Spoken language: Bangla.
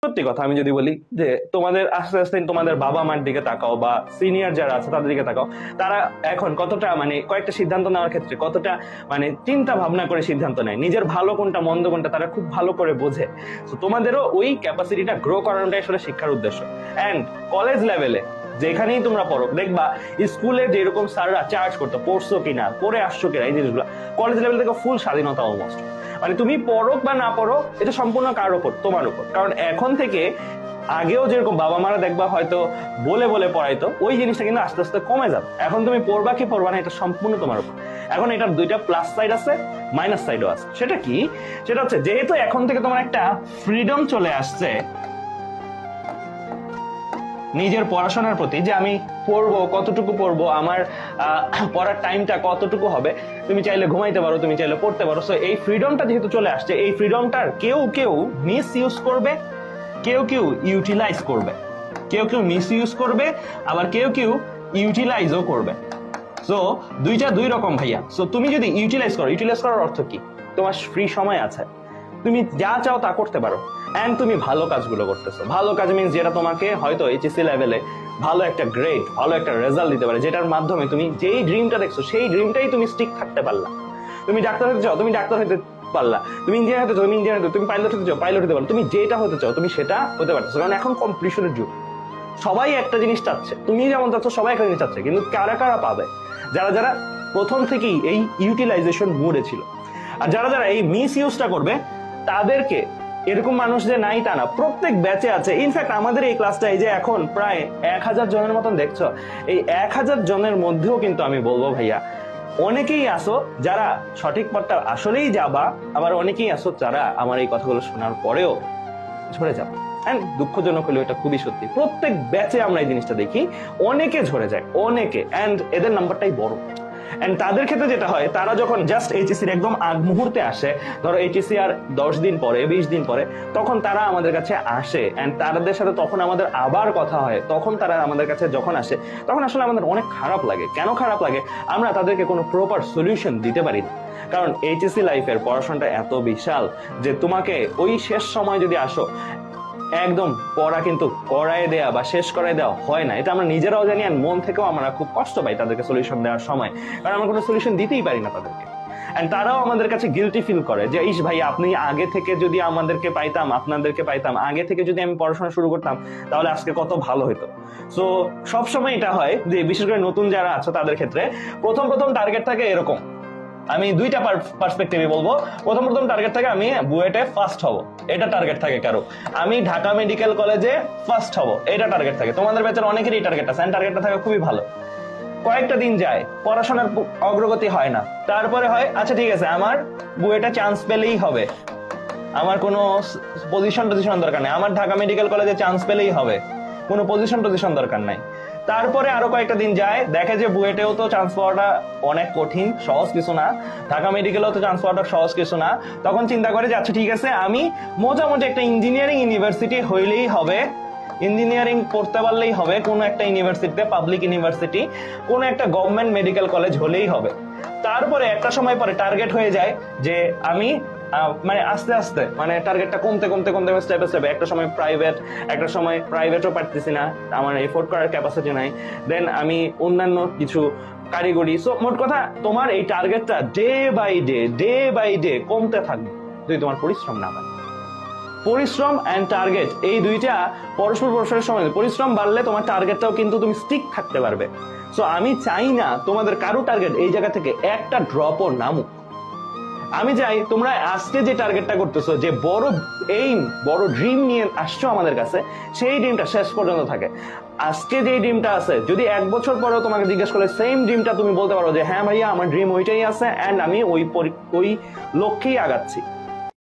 সত্যি কথা আমি যদি বলি যে তোমাদের আস্তে আস্তে তোমাদের বাবা মার দিকে তাকাও বা সিনিয়র যারা আছে তাদের দিকে তাকাও, তারা এখন কতটা মানে কয়েকটা সিদ্ধান্ত নেওয়ার ক্ষেত্রে কতটা মানে চিন্তা ভাবনা করে সিদ্ধান্ত নেয়, নিজের ভালো কোনটা মন্দ কোনটা তারা খুব ভালো করে বোঝে। তো তোমাদেরও ওই ক্যাপাসিটিটা গ্রো করানোটাই আসলে শিক্ষার উদ্দেশ্য। অ্যান্ড কলেজ লেভেলে যেখানেই তোমরা পড়ো দেখবা স্কুলে যেরকম স্যাররা চার্জ করতো পড়ছো কিনা, পড়ে আসছো কিনা, এই জিনিসগুলো কলেজ লেভেল থেকে ফুল স্বাধীনতা অলমোস্ট। মানে তুমি পড়ো বা না পড়ো এটা সম্পূর্ণ কার উপর, তোমার উপর। কারণ এখন থেকে আগেও যেরকম বাবা মারা দেখবা হয়তো বলে বলে পড়াইতো, ওই জিনিসটা কিন্তু আস্তে আস্তে কমে যাবে। এখন তুমি পড়বা কি পড়বা না এটা সম্পূর্ণ তোমার উপর। এখন এটার দুইটা প্লাস সাইড আছে, মাইনাস সাইডও আছে। সেটা কি? সেটা হচ্ছে যেহেতু এখন থেকে তোমার একটা ফ্রিডম চলে আসছে নিজের পড়াশোনার প্রতি, যে আমি পড়বো কতটুকু পড়বো, আমার পড়ার টাইমটা কতটুকু হবে, তুমি চাইলে ঘুমাইতে পারো, তুমি চাইলে পড়তে পারো। সো এই ফ্রিডমটা যেহেতু চলে আসছে, এই ফ্রিডমটার কেউ কেউ মিস ইউজ করবে, কেউ কেউ ইউটিলাইজ করবে, কেউ কেউ মিস ইউজ করবে, আবার কেউ কেউ ইউটিলাইজও করবে। সো দুইটা দুই রকম ভাইয়া। সো তুমি যদি ইউটিলাইজ করো, ইউটিলাইজ করার অর্থ কি? তোমার ফ্রি সময় আছে, তুমি যা চাও তা করতে পারো, এন্ড তুমি ভালো কাজগুলো করতেছো। ভালো কাজ মিন্স যেটা তোমাকে হয়তো এইচএসসি লেভেলে ভালো একটা গ্রেড, ভালো একটা রেজাল্ট দিতে পারে, যেটার মাধ্যমে তুমি যেই ড্রিমটা দেখছো সেই ড্রিমটাই তুমি স্টিক থাকতে পারলা। তুমি ডাক্তার হতে চাও, তুমি ডাক্তার হতে পারলা। তুমি ইঞ্জিনিয়ার হতে চাও, তুমি ইঞ্জিনিয়ার হতে, তুমি পাইলট হতে চাও, পাইলট হতে পারো। তুমি যেটা হতে চাও তুমি সেটা হতে পারতেছো। কারণ এখন কম্পিটিশনের যুগ, সবাই একটা জিনিস চাচ্ছে, তুমি যেমন চাচ্ছ সবাই একটা জিনিস চাচ্ছে। কিন্তু কারা কারা পাবে? যারা যারা প্রথম থেকেই এই ইউটিলাইজেশন মুডে ছিল। আর যারা যারা এই মিস ইউজটা করবে তাদেরকে, এরকম মানুষ যে নাই তা না, প্রত্যেক ব্যাচে আছে। ইনফ্যাক্ট আমাদের এই ক্লাসটা এই যে এখন প্রায় 1000 জনের মতন দেখছো, এই 1000 জনের মধ্যেও কিন্তু আমি বলবো ভাইয়া অনেকেই আসো যারা সঠিক পথটা আসলেই যাবা, আবার অনেকেই আসো যারা আমার এই কথাগুলো শোনার পরেও ঝরে যাবে। এন্ড দুঃখজনক হলেও এটা খুবই সত্যি, প্রত্যেক ব্যাচে আমরা এই জিনিসটা দেখি, অনেকে ঝরে যায়, অনেকে। এন্ড এদের নাম্বারটাই বড়। এন্ড তাদের ক্ষেত্রে যেটা হয়, তারা যখন জাস্ট এইচএসসির একদম আগ মুহূর্তে আসে, ধরো এইচএসসি আর 10 দিন পরে 20 দিন পরে, তখন তারা আমাদের কাছে আসে। এন্ড তাদের সাথে তখন আমাদের আবার কথা হয়। তখন তারা আমাদের কাছে যখন আসে তখন আসলে আমাদের অনেক খারাপ লাগে। কেন খারাপ লাগে? আমরা তাদেরকে কোনো প্রপার সলিউশন দিতে পারি না। কারণ এইচএসসি লাইফের পড়াশোনাটা এত বিশাল যে তোমাকে ওই শেষ সময় যদি আসো, একদম পড়া কিন্তু করায় দেয়া বা শেষ করায় দেওয়া হয় না। এটা আমরা নিজেরাও জানি, আর মন থেকেও আমরা খুব কষ্ট পাই তাদেরকে সলিউশন দেওয়ার সময়, কারণ আমরা কোনো সলিউশন দিতেই পারি না তাদেরকে। এন্ড তারাও আমাদের কাছে গিলটি ফিল করে যে ইস ভাই আপনি আগে থেকে যদি আমাদেরকে পাইতাম, আপনাদেরকে পাইতাম, আগে থেকে যদি আমি পড়াশোনা শুরু করতাম তাহলে আজকে কত ভালো হতো। সো সবসময় এটা হয় যে বিশেষ করে নতুন যারা আছে তাদের ক্ষেত্রে প্রথম প্রথম টার্গেট থাকে এরকম। আমি দুইটা পার্সপেক্টিভে বলবো। প্রথম টার্গেট থাকে আমি বুয়েটে ফার্স্ট হব, এটা টার্গেট থাকে কারো। আমি ঢাকা মেডিকেল কলেজে ফার্স্ট হব, এটা টার্গেট থাকে। তোমাদের ব্যাচের অনেকেরই টার্গেট আছে, টার্গেটটা থাকে খুবই ভালো। কয়েকটা দিন যায়, পড়াশোনার অগ্রগতি হয় না। তারপরে হয় আচ্ছা ঠিক আছে আমার বুয়েটে চান্স পেলেই হবে, আমার কোনো পজিশন দরকার নেই, আমার ঢাকা মেডিকেল কলেজে চান্স পেলেই হবে, কোনো পজিশন দরকার নাই। তারপরে আরো কয়েকটা দিন যায়, দেখে যে বুয়েটেও তো চান্স পাওয়াটা অনেক কঠিন, সহজ কিছু না, ঢাকা মেডিকেলেও তো চান্স পাওয়াটা সহজ কিছু না। তখন চিন্তা করে যে আচ্ছা ঠিক আছে আমি মোটামুটি একটা ইঞ্জিনিয়ারিং ইউনিভার্সিটি হইলেই হবে, ইঞ্জিনিয়ারিং পড়তে পারলেই হবে, কোনো একটা ইউনিভার্সিটিতে, পাবলিক ইউনিভার্সিটি, কোনো একটা গভর্নমেন্ট মেডিকেল কলেজ হলেই হবে। তারপরে একটা সময় পরে টার্গেট হয়ে যায় যে আমি মানে আস্তে আস্তে মানে টার্গেটটা কমতে কমতে কমতে স্টেপে স্টেপে একটা সময় প্রাইভেট, একটা সময় প্রাইভেটও পারতেছি না, আমার এফোর্ড করার ক্যাপাসিটি নাই, দেন আমি অন্যান্য কিছু কারিগরি। সো মোট কথা তোমার এই টার্গেটটা ডে বাই ডে কমতে থাকবে যদি তোমার পরিশ্রম না হয়। পরিশ্রম এন্ড টার্গেট এই দুইটা পরস্পরের সময়, পরিশ্রম বাড়লে তোমার টার্গেটটাও কিন্তু তুমি স্টিক থাকতে পারবে। সো আমি চাই না তোমাদের কারো টার্গেট এই জায়গা থেকে একটা ড্রপও নামুক। আমি চাই তোমরা আজকে যে টার্গেটটা করতেছো, যে বড় এইম, বড় ড্রিম নিয়ে আসছো আমাদের কাছে, সেই ড্রিমটা শেষ পর্যন্ত থাকে। আজকে যে ড্রিমটা আছে যদি 1 বছর পরেও তোমাকে জিজ্ঞেস করলে সেম ড্রিমটা তুমি বলতে পারো যে হ্যাঁ ভাইয়া আমার ড্রিম ওইটাই আছে, এন্ড আমি ওই লক্ষ্যেই আগাচ্ছি।